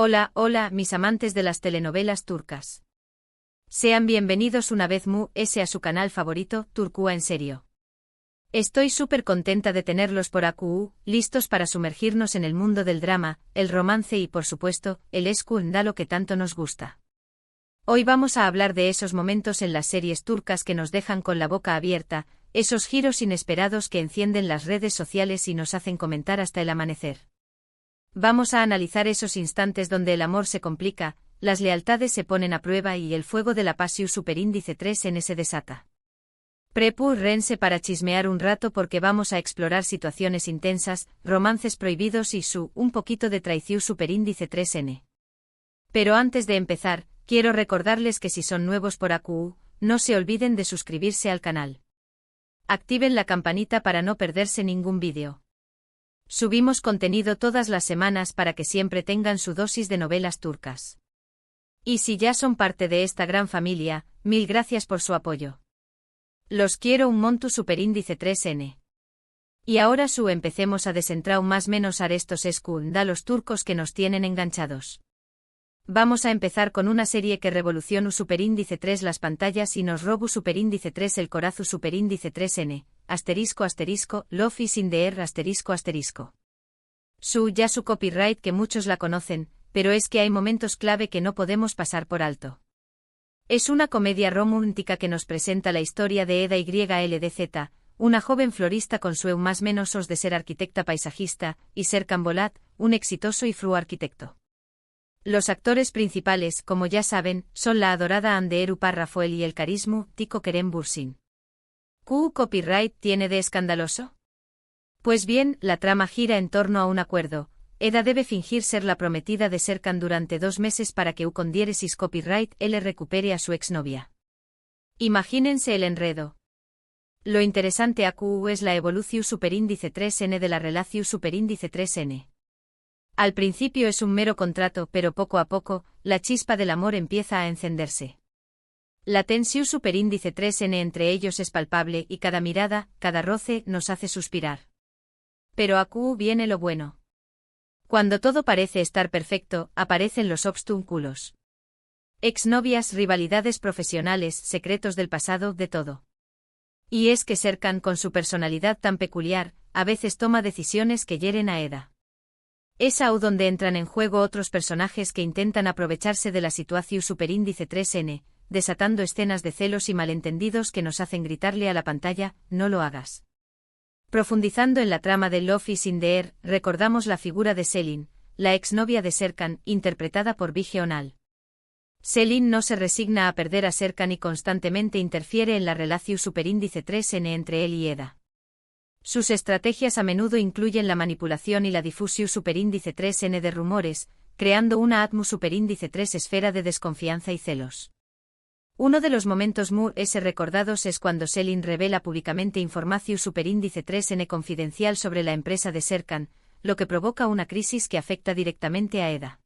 Hola, hola, mis amantes de las telenovelas turcas. Sean bienvenidos una vez más a su canal favorito, Turcua en serio. Estoy súper contenta de tenerlos por aquí, listos para sumergirnos en el mundo del drama, el romance y por supuesto, el escándalo que tanto nos gusta. Hoy vamos a hablar de esos momentos en las series turcas que nos dejan con la boca abierta, esos giros inesperados que encienden las redes sociales y nos hacen comentar hasta el amanecer. Vamos a analizar esos instantes donde el amor se complica, las lealtades se ponen a prueba y el fuego de la pasión superíndice 3N se desata. Prepárense para chismear un rato porque vamos a explorar situaciones intensas, romances prohibidos y un poquito de traición superíndice 3N. Pero antes de empezar, quiero recordarles que si son nuevos por aquí, no se olviden de suscribirse al canal. Activen la campanita para no perderse ningún vídeo. Subimos contenido todas las semanas para que siempre tengan su dosis de novelas turcas. Y si ya son parte de esta gran familia, mil gracias por su apoyo. Los quiero un montu superíndice 3N. Y ahora empecemos a desentrar más menos a estos escándalos turcos que nos tienen enganchados. Vamos a empezar con una serie que revolucionó superíndice 3 las pantallas y nos robó superíndice 3 el corazón superíndice 3N. Love is in the air ***. Su copyright que muchos la conocen, pero es que hay momentos clave que no podemos pasar por alto. Es una comedia romántica que nos presenta la historia de Eda YLDZ, una joven florista con su más menos de ser arquitecta paisajista, y Serkan Bolat, un exitoso y fru arquitecto. Los actores principales, como ya saben, son la adorada Hande Erupar Rafael y el carisma Tico Kerem Bürsin. ¿Qué copyright tiene de escandaloso? Pues bien, la trama gira en torno a un acuerdo. Eda debe fingir ser la prometida de Serkan durante 2 meses para que con diéresis copyright él recupere a su exnovia. Imagínense el enredo. Lo interesante aquí es la evolución superíndice 3N de la relación superíndice 3N. Al principio es un mero contrato, pero poco a poco, la chispa del amor empieza a encenderse. La tensión superíndice 3N entre ellos es palpable y cada mirada, cada roce, nos hace suspirar. Pero aquí viene lo bueno. Cuando todo parece estar perfecto, aparecen los obstáculos. Exnovias, rivalidades profesionales, secretos del pasado, de todo. Y es que Serkan, con su personalidad tan peculiar, a veces toma decisiones que hieren a Eda. Es ahí donde entran en juego otros personajes que intentan aprovecharse de la situación superíndice 3N, desatando escenas de celos y malentendidos que nos hacen gritarle a la pantalla, no lo hagas. Profundizando en la trama de Love is in the air, recordamos la figura de Selin, la exnovia de Serkan, interpretada por Bige Onal. Selin no se resigna a perder a Serkan y constantemente interfiere en la relación superíndice 3N entre él y Eda. Sus estrategias a menudo incluyen la manipulación y la difusión superíndice 3N de rumores, creando una atmósfera superíndice 3 esfera de desconfianza y celos. Uno de los momentos recordados es cuando Selin revela públicamente información superíndice 3N confidencial sobre la empresa de Serkan, lo que provoca una crisis que afecta directamente a Eda.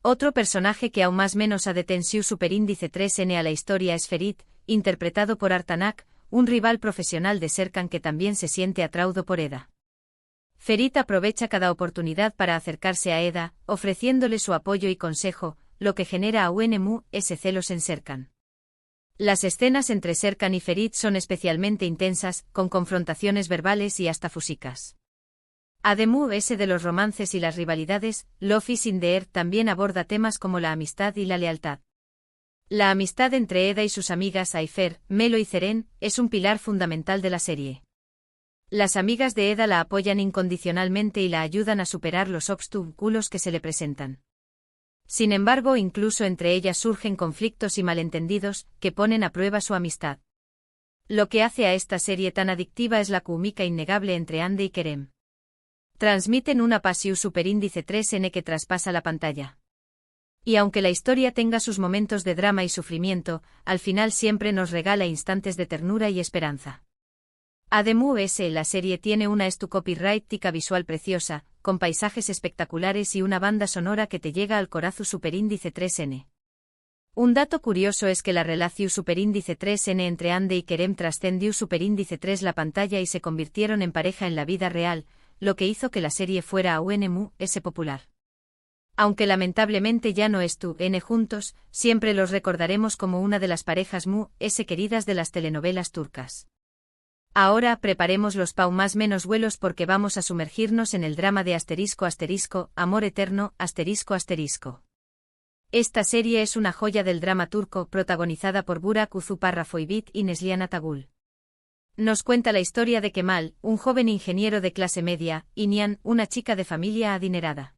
Otro personaje que aún más menos ha de tensión superíndice 3N a la historia es Ferit, interpretado por Artanak, un rival profesional de Serkan que también se siente atraído por Eda. Ferit aprovecha cada oportunidad para acercarse a Eda, ofreciéndole su apoyo y consejo, lo que genera aún celos en Serkan. Las escenas entre Serkan y Ferit son especialmente intensas, con confrontaciones verbales y hasta físicas. Además de los romances y las rivalidades, Love is in the air también aborda temas como la amistad y la lealtad. La amistad entre Eda y sus amigas Ayfer, Melo y Ceren, es un pilar fundamental de la serie. Las amigas de Eda la apoyan incondicionalmente y la ayudan a superar los obstáculos que se le presentan. Sin embargo, incluso entre ellas surgen conflictos y malentendidos, que ponen a prueba su amistad. Lo que hace a esta serie tan adictiva es la química innegable entre Hande y Kerem. Transmiten una pasión superíndice 3N que traspasa la pantalla. Y aunque la historia tenga sus momentos de drama y sufrimiento, al final siempre nos regala instantes de ternura y esperanza. Además, la serie tiene una copyright visual preciosa, con paisajes espectaculares y una banda sonora que te llega al corazón superíndice 3N. Un dato curioso es que la relación superíndice 3N entre Hande y Kerem trascendió superíndice 3 la pantalla y se convirtieron en pareja en la vida real, lo que hizo que la serie fuera aún popular. Aunque lamentablemente ya no estuvieron juntos, siempre los recordaremos como una de las parejas queridas de las telenovelas turcas. Ahora preparemos los más menos vuelos porque vamos a sumergirnos en el drama de Amor Eterno, Esta serie es una joya del drama turco protagonizada por Burak Uzuparrafoybit y Neslihan Atagul. Nos cuenta la historia de Kemal, un joven ingeniero de clase media, y Nihan, una chica de familia adinerada.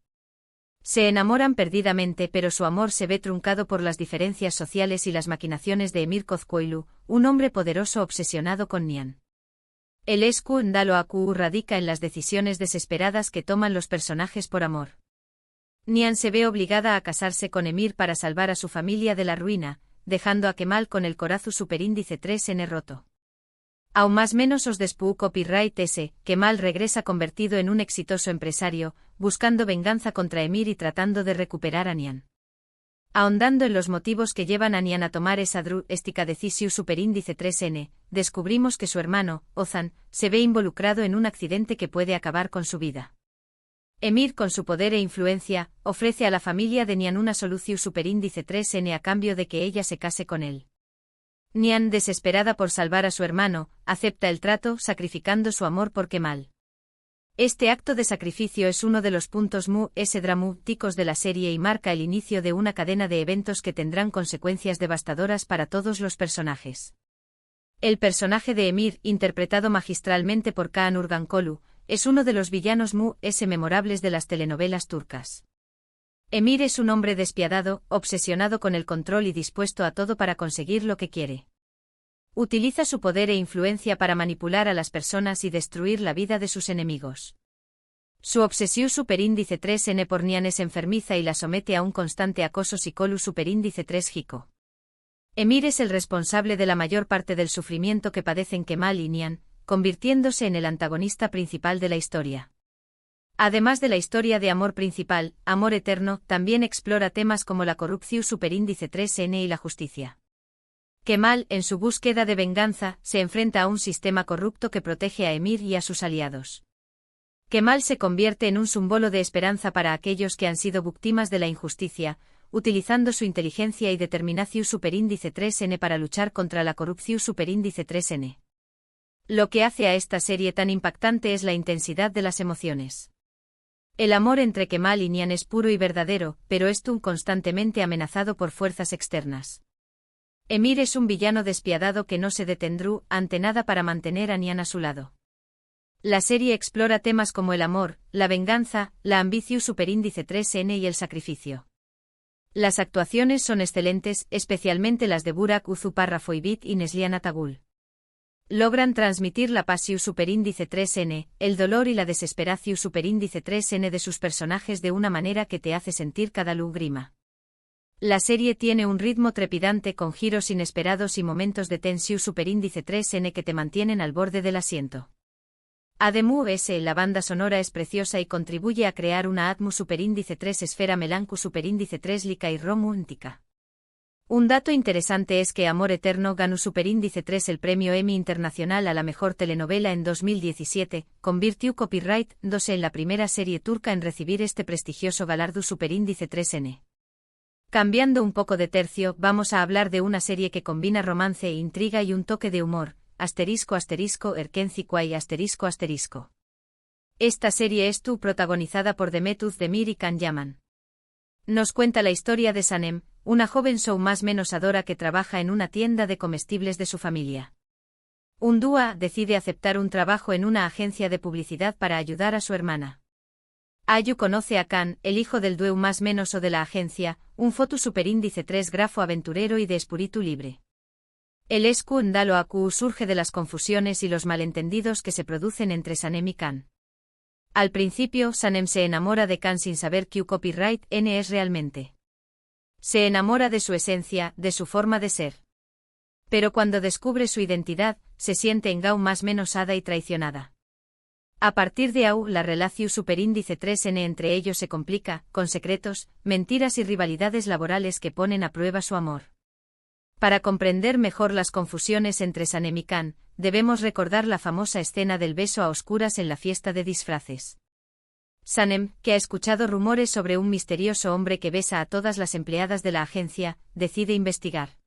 Se enamoran perdidamente pero su amor se ve truncado por las diferencias sociales y las maquinaciones de Emir Kozkoylu, un hombre poderoso obsesionado con Nihan. El escándalo radica en las decisiones desesperadas que toman los personajes por amor. Nihan se ve obligada a casarse con Emir para salvar a su familia de la ruina, dejando a Kemal con el corazón superíndice 3N roto. Aún más menos os despu copyright ese, Kemal regresa convertido en un exitoso empresario, buscando venganza contra Emir y tratando de recuperar a Nihan. Ahondando en los motivos que llevan a Nihan a tomar esa drástica decisión superíndice 3N, descubrimos que su hermano, Ozan, se ve involucrado en un accidente que puede acabar con su vida. Emir, con su poder e influencia, ofrece a la familia de Nihan una solución superíndice 3N a cambio de que ella se case con él. Nihan, desesperada por salvar a su hermano, acepta el trato, sacrificando su amor por Kemal. Este acto de sacrificio es uno de los puntos dramáticos de la serie y marca el inicio de una cadena de eventos que tendrán consecuencias devastadoras para todos los personajes. El personaje de Emir, interpretado magistralmente por Kaan Urgankolu, es uno de los villanos memorables de las telenovelas turcas. Emir es un hombre despiadado, obsesionado con el control y dispuesto a todo para conseguir lo que quiere. Utiliza su poder e influencia para manipular a las personas y destruir la vida de sus enemigos. Su obsesión superíndice 3N por Nihan es enfermiza y la somete a un constante acoso psicolu superíndice 3 Jico. Emir es el responsable de la mayor parte del sufrimiento que padecen Kemal y Nihan, convirtiéndose en el antagonista principal de la historia. Además de la historia de amor principal, Amor Eterno también explora temas como la corrupción superíndice 3N y la justicia. Kemal, en su búsqueda de venganza, se enfrenta a un sistema corrupto que protege a Emir y a sus aliados. Kemal se convierte en un símbolo de esperanza para aquellos que han sido víctimas de la injusticia, utilizando su inteligencia y determinación superíndice 3N para luchar contra la corrupción superíndice 3N. Lo que hace a esta serie tan impactante es la intensidad de las emociones. El amor entre Kemal y Nihan es puro y verdadero, pero constantemente amenazado por fuerzas externas. Emir es un villano despiadado que no se detendrá ante nada para mantener a Nihan a su lado. La serie explora temas como el amor, la venganza, la ambición superíndice 3N y el sacrificio. Las actuaciones son excelentes, especialmente las de Burak Uzuparrafoybit y Neslihan Atagul. Logran transmitir la pasión superíndice 3N, el dolor y la desesperación superíndice 3N de sus personajes de una manera que te hace sentir cada lágrima. La serie tiene un ritmo trepidante con giros inesperados y momentos de tensión superíndice 3N que te mantienen al borde del asiento. Además, la banda sonora es preciosa y contribuye a crear una atmósfera superíndice 3 esfera melanco superíndice 3 lírica y romántica. Un dato interesante es que Amor Eterno ganó superíndice 3 el premio Emmy Internacional a la mejor telenovela en 2017, convirtió Copyright 2 en la primera serie turca en recibir este prestigioso galardón superíndice 3N. Cambiando un poco de tercio, vamos a hablar de una serie que combina romance e intriga y un toque de humor, Erkenci ***. Esta serie es protagonizada por Demet Özdemir y Can Yaman. Nos cuenta la historia de Sanem, una joven adora que trabaja en una tienda de comestibles de su familia. Un día decide aceptar un trabajo en una agencia de publicidad para ayudar a su hermana. Ayu conoce a Can, el hijo del dueño de la agencia, un foto superíndice 3 grafo aventurero y de espíritu libre. El escándalo surge de las confusiones y los malentendidos que se producen entre Sanem y Can. Al principio, Sanem se enamora de Can sin saber qué copyright N es realmente. Se enamora de su esencia, de su forma de ser. Pero cuando descubre su identidad, se siente hada y traicionada. A partir de ahí, la relación superíndice 3N entre ellos se complica, con secretos, mentiras y rivalidades laborales que ponen a prueba su amor. Para comprender mejor las confusiones entre Sanem y Can, debemos recordar la famosa escena del beso a oscuras en la fiesta de disfraces. Sanem, que ha escuchado rumores sobre un misterioso hombre que besa a todas las empleadas de la agencia, decide investigar.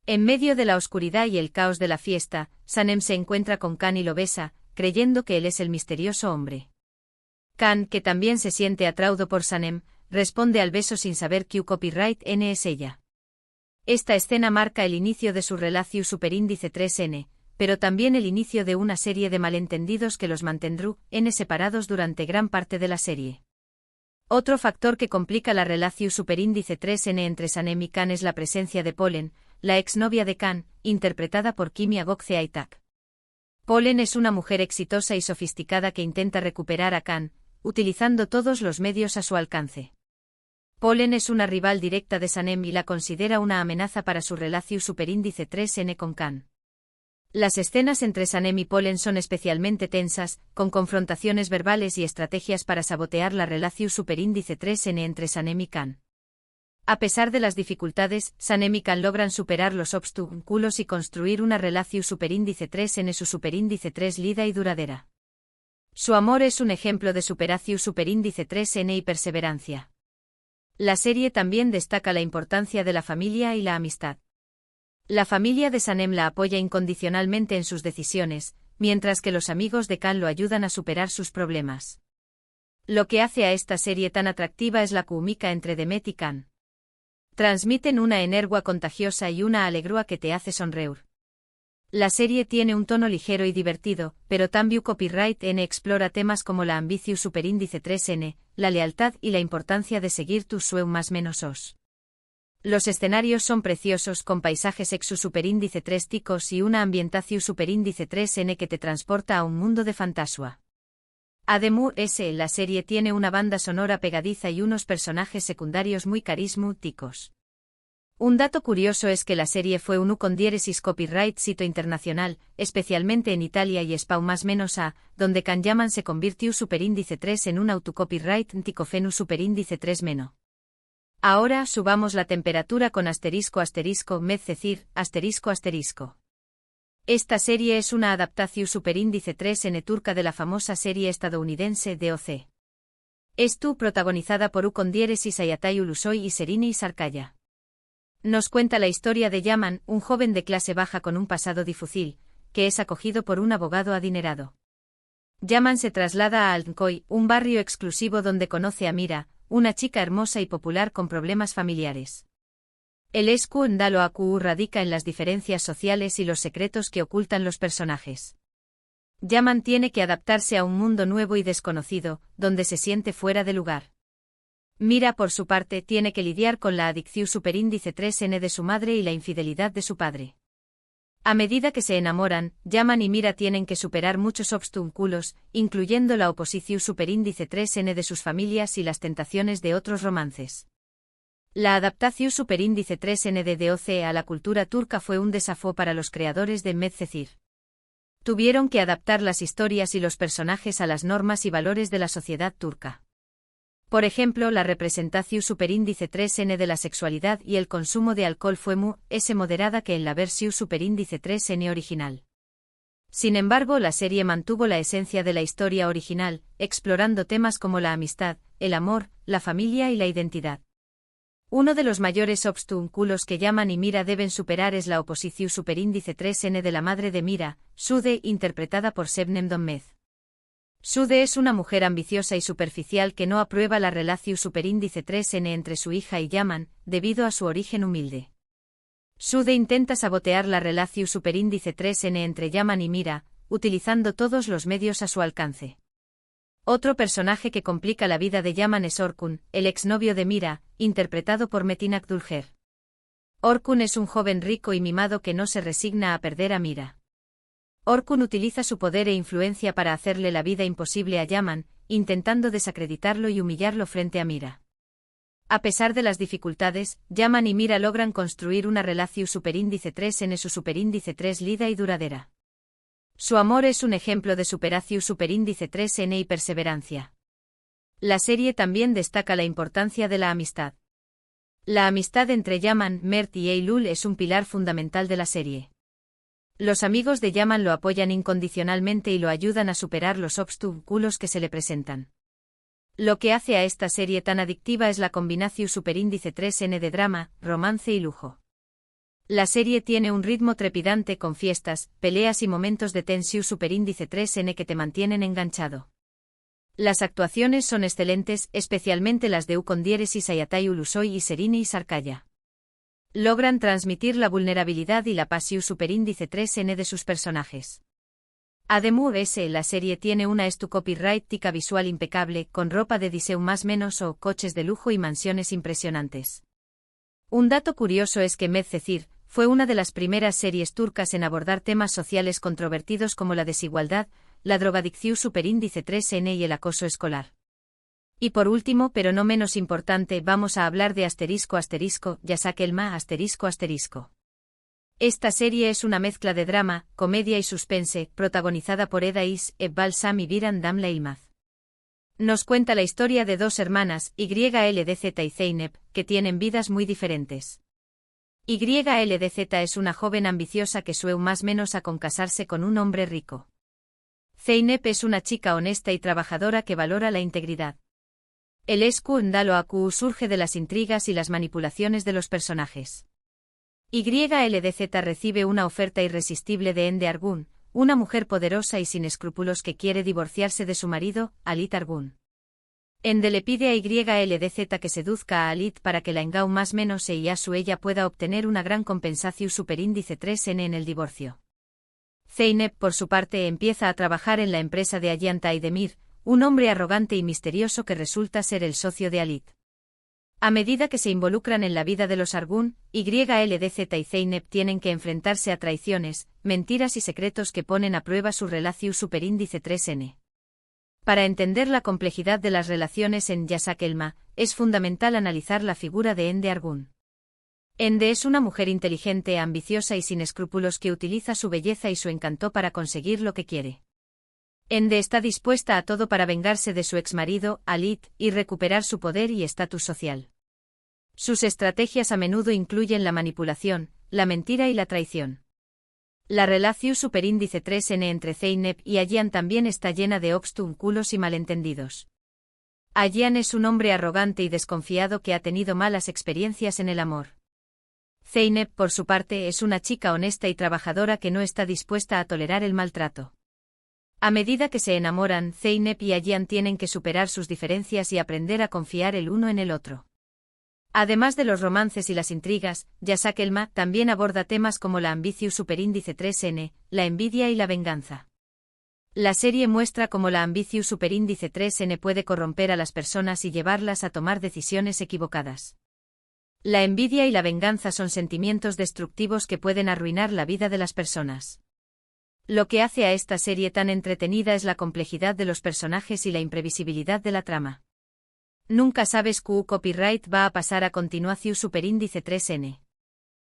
En medio de la oscuridad y el caos de la fiesta, Sanem se encuentra con Khan y lo besa, creyendo que él es el misterioso hombre. Khan, que también se siente atraído por Sanem, responde al beso sin saber que copyright N es ella. Esta escena marca el inicio de su relación superíndice 3N, pero también el inicio de una serie de malentendidos que los mantendrán separados durante gran parte de la serie. Otro factor que complica la relación superíndice 3N entre Sanem y Khan es la presencia de Polen, la exnovia de Khan, interpretada por Kimia Gokce Aitak. Polen es una mujer exitosa y sofisticada que intenta recuperar a Khan, utilizando todos los medios a su alcance. Polen es una rival directa de Sanem y la considera una amenaza para su relación superíndice 3N con Khan. Las escenas entre Sanem y Polen son especialmente tensas, con confrontaciones verbales y estrategias para sabotear la relación superíndice 3N entre Sanem y Khan. A pesar de las dificultades, Sanem y Khan logran superar los obstáculos y construir una relación superíndice 3N su superíndice 3 lida y duradera. Su amor es un ejemplo de superación superíndice 3N y perseverancia. La serie también destaca la importancia de la familia y la amistad. La familia de Sanem la apoya incondicionalmente en sus decisiones, mientras que los amigos de Khan lo ayudan a superar sus problemas. Lo que hace a esta serie tan atractiva es la química entre Demet y Khan. Transmiten una energía contagiosa y una alegría que te hace sonreír. La serie tiene un tono ligero y divertido, pero también Copyright N explora temas como la ambición superíndice 3N, la lealtad y la importancia de seguir tus sueños más menos os. Los escenarios son preciosos con paisajes exu superíndice 3 ticos y una ambientación superíndice 3N que te transporta a un mundo de fantasía. Además, la serie tiene una banda sonora pegadiza y unos personajes secundarios muy carismáticos. Un dato curioso es que la serie fue un con diéresis copyright sito internacional, especialmente en Italia y Spau más menos a, donde Khan Yaman se convirtió superíndice 3 en un autocopyright ticofenu superíndice 3 meno. Ahora subamos la temperatura con asterisco medcecir, asterisco. Esta serie es una adaptación superíndice 3N turca de la famosa serie estadounidense DOC. Estu protagonizada por con diéresis Ayatay Ulusoy y Serini Sarkaya. Nos cuenta la historia de Yaman, un joven de clase baja con un pasado difícil, que es acogido por un abogado adinerado. Yaman se traslada a Alnkoy, un barrio exclusivo donde conoce a Mira, una chica hermosa y popular con problemas familiares. El escándalo AQ radica en las diferencias sociales y los secretos que ocultan los personajes. Yaman tiene que adaptarse a un mundo nuevo y desconocido, donde se siente fuera de lugar. Mira, por su parte, tiene que lidiar con la adicción superíndice 3N de su madre y la infidelidad de su padre. A medida que se enamoran, Yaman y Mira tienen que superar muchos obstáculos, incluyendo la oposición superíndice 3N de sus familias y las tentaciones de otros romances. La adaptación superíndice 3N de DOC a la cultura turca fue un desafío para los creadores de Medcecir. Tuvieron que adaptar las historias y los personajes a las normas y valores de la sociedad turca. Por ejemplo, la representación superíndice 3N de la sexualidad y el consumo de alcohol fue más moderada que en la versión superíndice 3N original. Sin embargo, la serie mantuvo la esencia de la historia original, explorando temas como la amistad, el amor, la familia y la identidad. Uno de los mayores obstáculos que Yaman y Mira deben superar es la oposición superíndice 3N de la madre de Mira, Sude, interpretada por Sebnem Donmez. Sude es una mujer ambiciosa y superficial que no aprueba la relación superíndice 3N entre su hija y Yaman, debido a su origen humilde. Sude intenta sabotear la relación superíndice 3N entre Yaman y Mira, utilizando todos los medios a su alcance. Otro personaje que complica la vida de Yaman es Orkun, el exnovio de Mira, interpretado por Metin Akdülger. Orkun es un joven rico y mimado que no se resigna a perder a Mira. Orkun utiliza su poder e influencia para hacerle la vida imposible a Yaman, intentando desacreditarlo y humillarlo frente a Mira. A pesar de las dificultades, Yaman y Mira logran construir una relación superíndice 3N su superíndice 3 lida y duradera. Su amor es un ejemplo de superación superíndice 3N y perseverancia. La serie también destaca la importancia de la amistad. La amistad entre Yaman, Mert y Eylül es un pilar fundamental de la serie. Los amigos de Yaman lo apoyan incondicionalmente y lo ayudan a superar los obstáculos que se le presentan. Lo que hace a esta serie tan adictiva es la combinación superíndice 3N de drama, romance y lujo. La serie tiene un ritmo trepidante con fiestas, peleas y momentos de tensión superíndice 3N que te mantienen enganchado. Las actuaciones son excelentes, especialmente las de Ukon Dieres, Ayatai Ulusoy y Serine Sarkaya. Logran transmitir la vulnerabilidad y la pasión superíndice 3N de sus personajes. Además, la serie tiene una copyright visual impecable, con ropa de diseño más menos o coches de lujo y mansiones impresionantes. Un dato curioso es que Medcezir fue una de las primeras series turcas en abordar temas sociales controvertidos como la desigualdad, la drogadicción superíndice 3N y el acoso escolar. Y por último, pero no menos importante, vamos a hablar de Yasak Elma ***. Esta serie es una mezcla de drama, comedia y suspense, protagonizada por Edais, Ebbal Sam y Biran Damla Ilmaz. Nos cuenta la historia de dos hermanas, YLDZ y Zeynep, que tienen vidas muy diferentes. YLDZ es una joven ambiciosa que sueña más menos a con casarse con un hombre rico. Zeynep es una chica honesta y trabajadora que valora la integridad. El escándalo surge de las intrigas y las manipulaciones de los personajes. YLDZ recibe una oferta irresistible de Ende Argun, una mujer poderosa y sin escrúpulos que quiere divorciarse de su marido, Alit Argun. Ende le pide a YLDZ que seduzca a Alit para que la engau más menos y a su ella pueda obtener una gran compensación superíndice 3N en el divorcio. Zeynep, por su parte, empieza a trabajar en la empresa de Ayanta Aydemir, un hombre arrogante y misterioso que resulta ser el socio de Alit. A medida que se involucran en la vida de los Argun, YLDZ y Zeynep tienen que enfrentarse a traiciones, mentiras y secretos que ponen a prueba su relación superíndice 3N. Para entender la complejidad de las relaciones en Yasak Elma, es fundamental analizar la figura de Ende Argun. Ende es una mujer inteligente, ambiciosa y sin escrúpulos que utiliza su belleza y su encanto para conseguir lo que quiere. Ende está dispuesta a todo para vengarse de su exmarido, Alit, y recuperar su poder y estatus social. Sus estrategias a menudo incluyen la manipulación, la mentira y la traición. La relación superíndice 3N entre Zeynep y Ayan también está llena de obstáculos y malentendidos. Ayan es un hombre arrogante y desconfiado que ha tenido malas experiencias en el amor. Zeynep, por su parte, es una chica honesta y trabajadora que no está dispuesta a tolerar el maltrato. A medida que se enamoran, Zeynep y Ayan tienen que superar sus diferencias y aprender a confiar el uno en el otro. Además de los romances y las intrigas, Yasak Elma también aborda temas como la ambición superíndice 3N, la envidia y la venganza. La serie muestra cómo la ambición superíndice 3N puede corromper a las personas y llevarlas a tomar decisiones equivocadas. La envidia y la venganza son sentimientos destructivos que pueden arruinar la vida de las personas. Lo que hace a esta serie tan entretenida es la complejidad de los personajes y la imprevisibilidad de la trama. Nunca sabes qué copyright va a pasar a continuación superíndice 3N.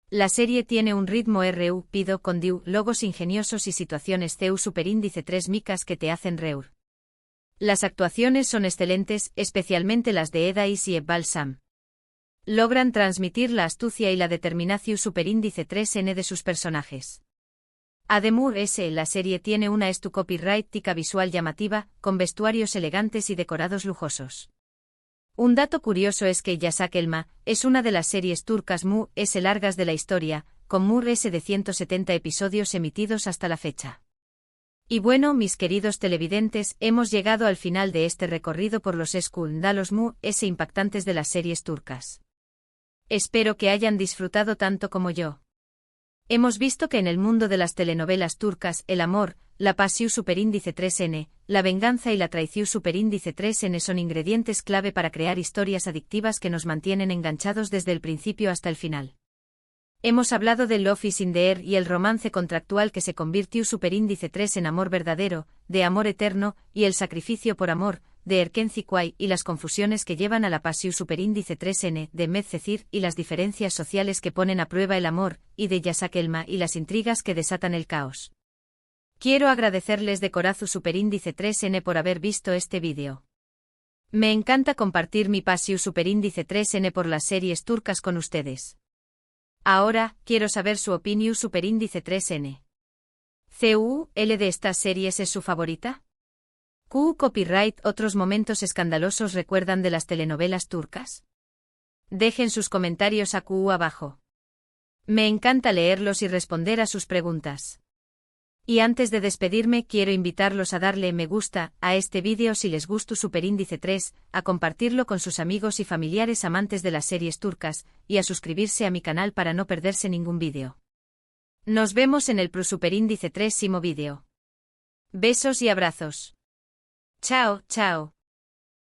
La serie tiene un ritmo rápido con logos ingeniosos y situaciones superíndice 3 micas que te hacen reír. Las actuaciones son excelentes, especialmente las de Edais y Ebbal Sam. Logran transmitir la astucia y la determinación superíndice 3N de sus personajes. Además, la serie tiene una copyright visual llamativa, con vestuarios elegantes y decorados lujosos. Un dato curioso es que Yasak Elma es una de las series turcas largas de la historia, con de 170 episodios emitidos hasta la fecha. Y bueno, mis queridos televidentes, hemos llegado al final de este recorrido por los escándalos impactantes de las series turcas. Espero que hayan disfrutado tanto como yo. Hemos visto que en el mundo de las telenovelas turcas, el amor, la pasión superíndice 3N, la venganza y la traición superíndice 3N son ingredientes clave para crear historias adictivas que nos mantienen enganchados desde el principio hasta el final. Hemos hablado del Love is in the air y el romance contractual que se convirtió superíndice 3 en amor verdadero, de amor eterno, y el sacrificio por amor, de Erken Zikway, y las confusiones que llevan a la pasión superíndice 3N, de Medcezir, y las diferencias sociales que ponen a prueba el amor, y de Yasak Elma y las intrigas que desatan el caos. Quiero agradecerles de corazón superíndice 3N por haber visto este vídeo. Me encanta compartir mi pasión superíndice 3N por las series turcas con ustedes. Ahora, quiero saber su opinión superíndice 3N. ¿CUL de estas series es su favorita? Copyright. ¿Otros momentos escandalosos recuerdan de las telenovelas turcas? Dejen sus comentarios abajo. Me encanta leerlos y responder a sus preguntas. Y antes de despedirme quiero invitarlos a darle me gusta a este vídeo si les gustó Superíndice 3, a compartirlo con sus amigos y familiares amantes de las series turcas, y a suscribirse a mi canal para no perderse ningún vídeo. Nos vemos en el Superíndice 3 vídeo. Besos y abrazos. Chao, chao.